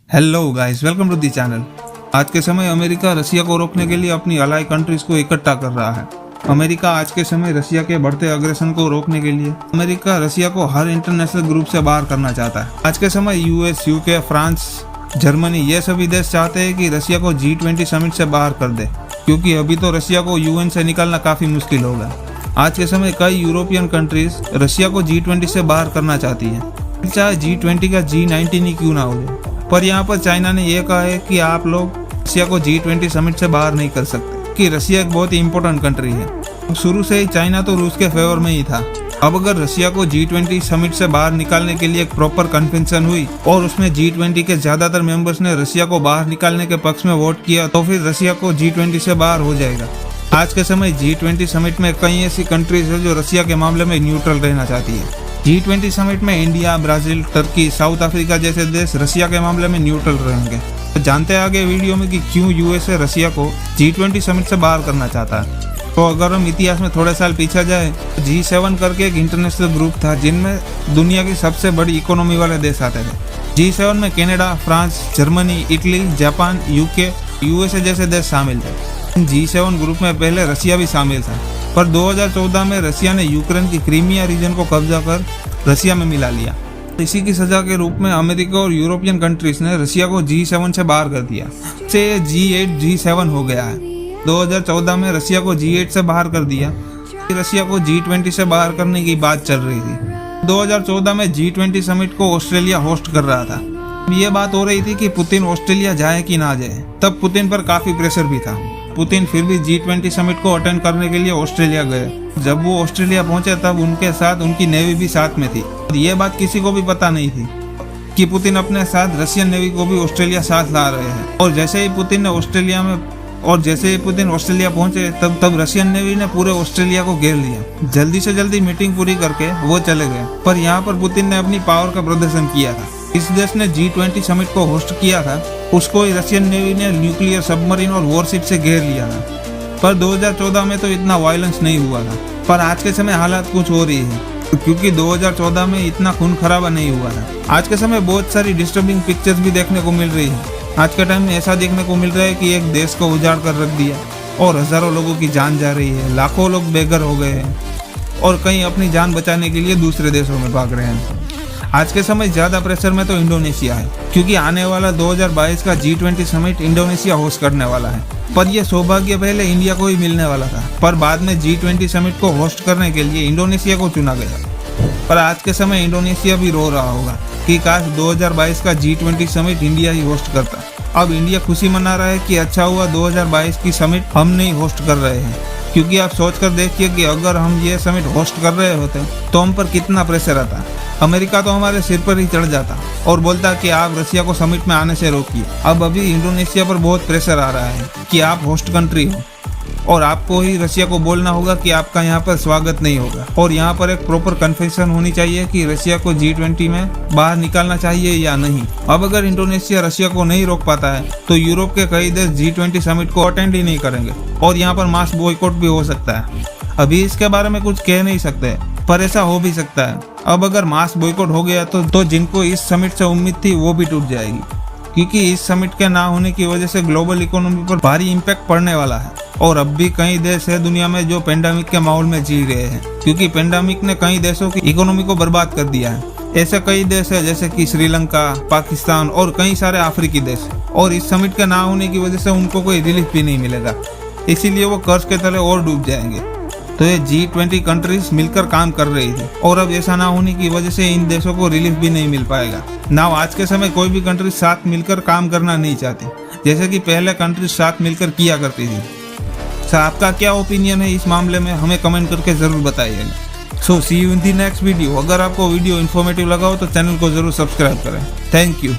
Hello guys, welcome to the channel. आज के समय अमेरिका रसिया को रोकने के लिए अपनी अलाई कंट्रीज को इकट्ठा कर रहा है। अमेरिका आज के समय रसिया के बढ़ते अग्रेशन को रोकने के लिए अमेरिका रसिया को हर इंटरनेशनल ग्रुप से बाहर करना चाहता है। आज के समय यूएस, यूके, फ्रांस, जर्मनी ये सभी देश चाहते हैं कि रसिया को G20 समिट से बाहर कर दे, क्योंकि अभी तो रसिया को यूएन से निकालना काफी मुश्किल होगा। आज के समय कई यूरोपियन कंट्रीज रसिया को G20 से बाहर करना चाहती है, चाहे G20 का G19 ही क्यों ना हो जाए। पर यहाँ पर चाइना ने यह कहा है कि आप लोग रसिया को G20 समिट से बाहर नहीं कर सकते, कि रसिया एक बहुत ही इम्पोर्टेंट कंट्री है। शुरू से ही चाइना तो रूस के फेवर में ही था। अब अगर रसिया को G20 समिट से बाहर निकालने के लिए एक प्रॉपर कन्वेंशन हुई और उसमें G20 के ज्यादातर मेंबर्स ने रसिया को बाहर निकालने के पक्ष में वोट किया, तो फिर रसिया को G20 से बाहर हो जाएगा। आज के समय G20 समिट में कई ऐसी कंट्रीज है जो रसिया के मामले में न्यूट्रल रहना चाहती है। G20 समिट में India, Brazil, Turkey, south Africa जैसे देश रसिया के मामले में न्यूट्रल रहेंगे। तो जानते हैं आगे वीडियो में कि क्यों यूएसए रसिया को G20 समिट से बाहर करना चाहता है। तो अगर हम इतिहास में थोड़े साल पीछे जाए, तो G7 करके एक इंटरनेशनल ग्रुप था जिनमें दुनिया की सबसे बड़ी इकोनॉमी वाले देश आते थे। G7 में Canada, France, Germany, Italy, Japan, UK, USA जैसे देश शामिल थे। G7 ग्रुप में पहले रसिया भी शामिल था, पर 2014 में रसिया ने यूक्रेन की क्रीमिया रीजन को कब्जा कर रसिया में मिला लिया। इसी की सजा के रूप में अमेरिका और यूरोपियन कंट्रीज ने रसिया को G7 से बाहर कर दिया, से G8 G7 हो गया है। 2014 में रसिया को G8 से बाहर कर दिया, रसिया को G20 से बाहर करने की बात चल रही थी। 2014 में G20 समिट को ऑस्ट्रेलिया होस्ट कर रहा था। ये बात हो रही थी कि पुतिन ऑस्ट्रेलिया जाए कि ना जाए। तब पुतिन पर काफी प्रेशर भी था। पुतिन फिर भी G20 समिट को अटेंड करने के लिए ऑस्ट्रेलिया गए। जब वो ऑस्ट्रेलिया पहुंचे तब उनके साथ उनकी नेवी भी साथ में थी। और ये बात किसी को भी पता नहीं थी कि पुतिन अपने साथ रशियन नेवी को भी ऑस्ट्रेलिया साथ ला रहे हैं। और जैसे ही पुतिन ऑस्ट्रेलिया पहुंचे तब रशियन नेवी ने पूरे ऑस्ट्रेलिया को घेर लिया। जल्दी से जल्दी मीटिंग पूरी करके वो चले गए। पर यहाँ पर पुतिन ने अपनी पावर का प्रदर्शन किया था। इस देश ने G20 समिट को होस्ट किया था, उसको रशियन नेवी ने न्यूक्लियर सबमरीन और वॉरशिप से घेर लिया था। पर 2014 में तो इतना वायलेंस नहीं हुआ था। पर आज के समय हालात कुछ हो रही है, क्योंकि 2014 में इतना खून खराबा नहीं हुआ था। आज के समय बहुत सारी डिस्टर्बिंग पिक्चर्स भी देखने को मिल रही है। आज के टाइम में ऐसा देखने को मिल रहा है कि एक देश को उजाड़ कर रख दिया और हजारों लोगों की जान जा रही है, लाखों लोग बेघर हो गए हैं और कई अपनी जान बचाने के लिए दूसरे देशों में भाग रहे हैं। आज के समय ज्यादा प्रेशर में तो इंडोनेशिया है, क्योंकि आने वाला 2022 का G20 समिट इंडोनेशिया होस्ट करने वाला है। पर यह सौभाग्य पहले इंडिया को ही मिलने वाला था, पर बाद में G20 समिट को होस्ट करने के लिए इंडोनेशिया को चुना गया। पर आज के समय इंडोनेशिया भी रो रहा होगा कि काश 2022 का G20 समिट इंडिया ही होस्ट करता। अब इंडिया खुशी मना रहा है कि अच्छा हुआ 2022 की समिट हम नहीं होस्ट कर रहे हैं, क्योंकि आप सोच कर देखिए कि अगर हम ये समिट होस्ट कर रहे होते तो हम पर कितना प्रेशर आता। अमेरिका तो हमारे सिर पर ही चढ़ जाता और बोलता कि आप रसिया को समिट में आने से रोकिए। अब अभी इंडोनेशिया पर बहुत प्रेशर आ रहा है कि आप होस्ट कंट्री हो और आपको ही रसिया को बोलना होगा कि आपका यहाँ पर स्वागत नहीं होगा। और यहाँ पर एक प्रॉपर कन्फेशन होनी चाहिए कि रसिया को G20 में बाहर निकालना चाहिए या नहीं। अब अगर इंडोनेशिया रसिया को नहीं रोक पाता है तो यूरोप के कई देश G20 समिट को अटेंड ही नहीं करेंगे और यहाँ पर मास बॉयकॉट भी हो सकता है। अभी इसके बारे में कुछ कह नहीं सकते, पर ऐसा हो भी सकता है। अब अगर मास बॉयकॉट हो गया तो जिनको इस समिट से उम्मीद थी वो भी टूट जाएगी, क्योंकि इस समिट के ना होने की वजह से ग्लोबल इकोनॉमी पर भारी इम्पैक्ट पड़ने वाला है। और अब भी कई देश है दुनिया में जो पेंडेमिक के माहौल में जी रहे हैं, क्योंकि पेंडेमिक ने कई देशों की इकोनॉमी को बर्बाद कर दिया है। ऐसे कई देश है जैसे कि श्रीलंका, पाकिस्तान और कई सारे अफ्रीकी देश, और इस समिट के ना होने की वजह से उनको कोई रिलीफ भी नहीं मिलेगा, इसीलिए वो कर्ज के तले और डूब जाएंगे। तो ये G20 कंट्रीज मिलकर काम कर रही थी और अब ऐसा ना होने की वजह से इन देशों को रिलीफ भी नहीं मिल पाएगा। ना आज के समय कोई भी कंट्री साथ मिलकर काम करना नहीं चाहती, जैसे कि पहले कंट्रीज साथ मिलकर किया करती थी। आपका क्या ओपिनियन है इस मामले में, हमें कमेंट करके जरूर बताइएगा। So see you in the next video. अगर आपको वीडियो इन्फॉर्मेटिव लगा हो तो चैनल को जरूर सब्सक्राइब करें। Thank you.